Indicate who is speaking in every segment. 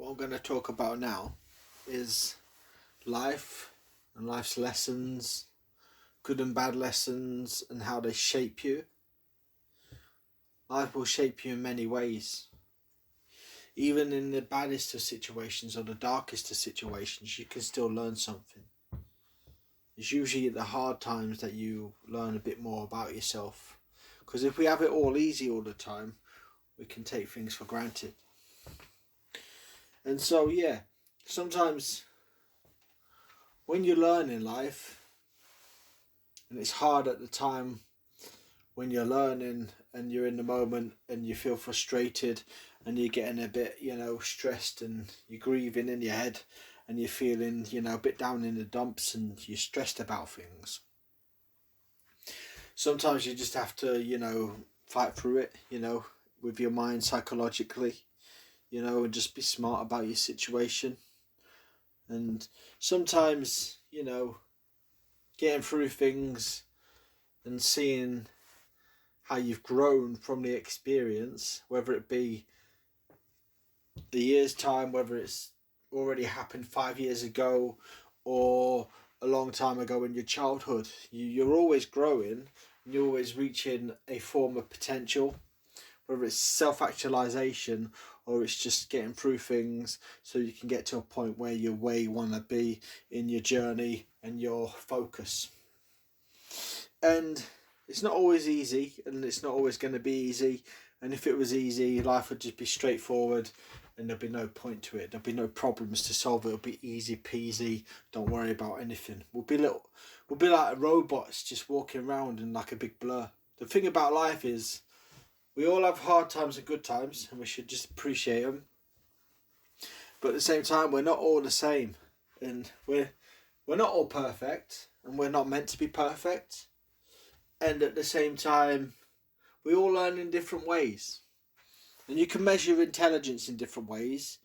Speaker 1: what I'm going to talk about now is life and life's lessons, good and bad lessons, and how they shape you. Life will shape you in many ways. Even in the baddest of situations or the darkest of situations, you can still learn something. It's usually at the hard times that you learn a bit more about yourself. Because if we have it all easy all the time, we can take things for granted. And so, sometimes when you learn in life, and it's hard at the time when you're learning and you're in the moment and you feel frustrated and you're getting a bit, stressed and you're grieving in your head and you're feeling, a bit down in the dumps and you're stressed about things. Sometimes you just have to, fight through it, with your mind psychologically, and just be smart about your situation. And sometimes, getting through things and seeing how you've grown from the experience, whether it be the year's time, whether it's already happened 5 years ago or a long time ago in your childhood, you're always growing and you're always reaching a form of potential, whether it's self-actualization or it's just getting through things so you can get to a point where you're where you want to be in your journey and your focus. And it's not always easy, and it's not always going to be easy. And if it was easy, life would just be straightforward and there'd be no point to it. There'd be no problems to solve. It'll be easy peasy. Don't worry about anything. We'll be like robots just walking around in like a big blur. The thing about life is we all have hard times and good times, and we should just appreciate them. But at the same time, we're not all the same, and we're not all perfect, and we're not meant to be perfect. And at the same time, we all learn in different ways. And you can measure intelligence in different ways.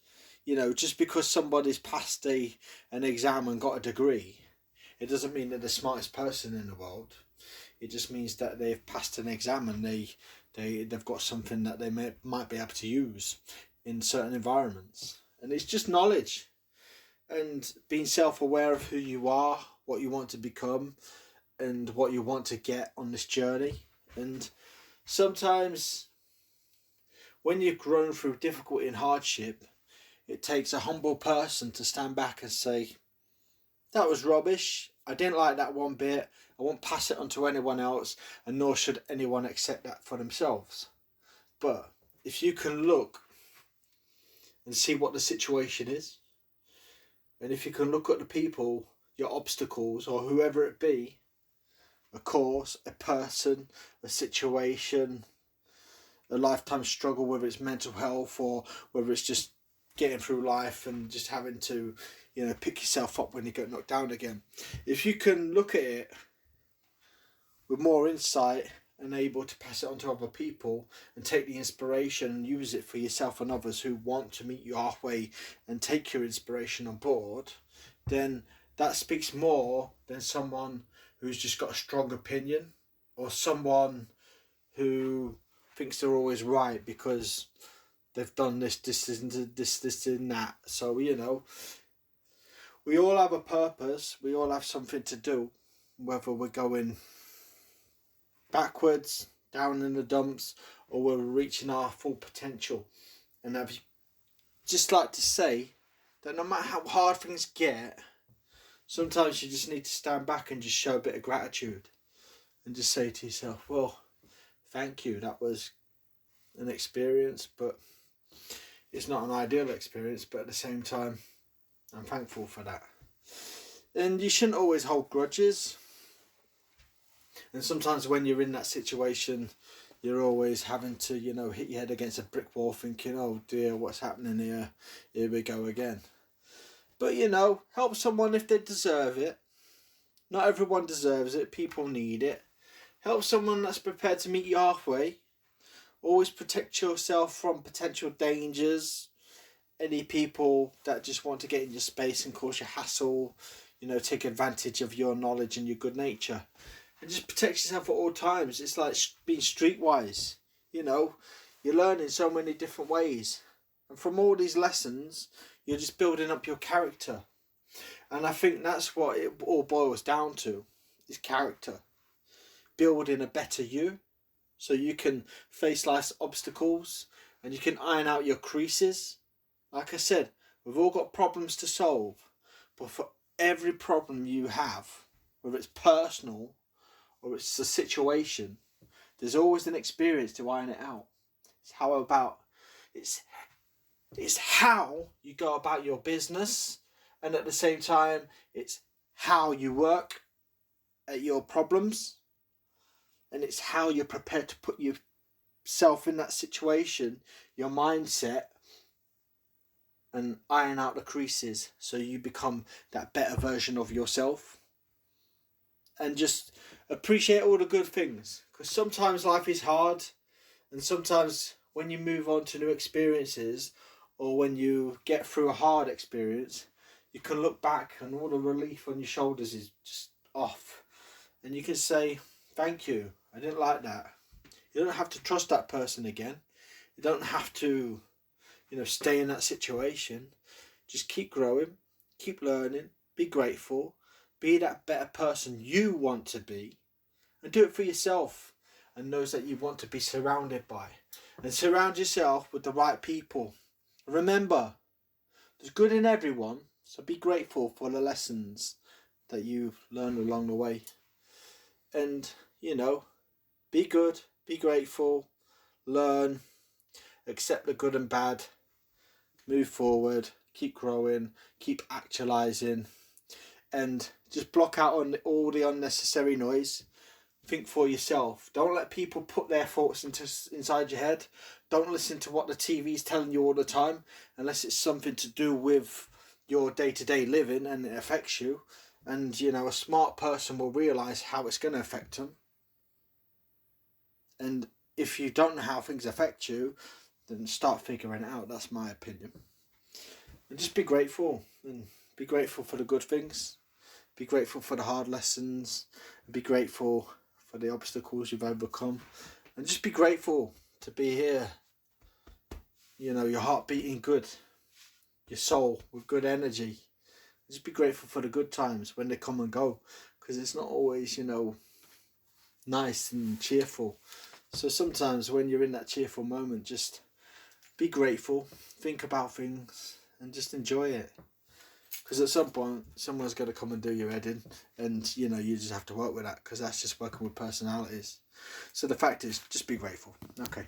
Speaker 1: Just because somebody's passed an exam and got a degree, it doesn't mean they're the smartest person in the world. It just means that they've passed an exam and they've got something that they might be able to use in certain environments. And it's just knowledge. And being self-aware of who you are, what you want to become, and what you want to get on this journey. And sometimes when you've grown through difficulty and hardship, it takes a humble person to stand back and say, that was rubbish. I didn't like that one bit. I won't pass it on to anyone else, and nor should anyone accept that for themselves. But if you can look and see what the situation is, and if you can look at the people, your obstacles, or whoever it be, a course, a person, a situation, a lifetime struggle, whether it's mental health or whether it's just getting through life and just having to, pick yourself up when you get knocked down again. If you can look at it with more insight and able to pass it on to other people and take the inspiration and use it for yourself and others who want to meet you halfway and take your inspiration on board, then that speaks more than someone who's just got a strong opinion or someone who thinks they're always right because they've done this and that. So, we all have a purpose. We all have something to do, whether we're going backwards, down in the dumps, or we're reaching our full potential. And I'd just like to say that no matter how hard things get, sometimes you just need to stand back and just show a bit of gratitude and just say to yourself, well, thank you. That was an experience, but it's not an ideal experience. But at the same time, I'm thankful for that. And you shouldn't always hold grudges. And sometimes when you're in that situation, you're always having to, hit your head against a brick wall thinking, oh dear, what's happening here? Here we go again. But, help someone if they deserve it. Not everyone deserves it. People need it. Help someone that's prepared to meet you halfway. Always protect yourself from potential dangers. Any people that just want to get in your space and cause you hassle, take advantage of your knowledge and your good nature. And just protect yourself at all times. It's like being streetwise. You're learning so many different ways. And from all these lessons, You're just building up your character. And I think that's what it all boils down to, is character. Building a better you, so you can face life's obstacles and you can iron out your creases. Like I said, we've all got problems to solve, but for every problem you have, whether it's personal or it's a situation, there's always an experience to iron it out. It's how you go about your business, and at the same time, it's how you work at your problems, and it's how you're prepared to put yourself in that situation, your mindset, and iron out the creases so you become that better version of yourself. And just appreciate all the good things, because sometimes life is hard, and sometimes when you move on to new experiences, or when you get through a hard experience, you can look back and all the relief on your shoulders is just off, and you can say, thank you, I didn't like that. You don't have to trust that person again. You don't have to, stay in that situation. Just keep growing, keep learning, be grateful, be that better person you want to be, and do it for yourself and those that you want to be surrounded by. And surround yourself with the right people. Remember, there's good in everyone, so be grateful for the lessons that you've learned along the way. And, be good, be grateful, learn, accept the good and bad, move forward, keep growing, keep actualizing, and just block out on all the unnecessary noise. Think for yourself. Don't let people put their thoughts inside your head. Don't listen to what the TV's telling you all the time, unless it's something to do with your day-to-day living and it affects you. And, a smart person will realise how it's going to affect them. And if you don't know how things affect you, then start figuring it out. That's my opinion. And just be grateful. And be grateful for the good things. Be grateful for the hard lessons. And be grateful for the obstacles you've overcome. And just be grateful to be here. Your heart beating good. Your soul with good energy. Just be grateful for the good times when they come and go. Because it's not always, nice and cheerful. So sometimes when you're in that cheerful moment, just be grateful, think about things, and just enjoy it. Because at some point, someone's going to come and do your head in, and you just have to work with that, because that's just working with personalities. So the fact is, just be grateful. Okay.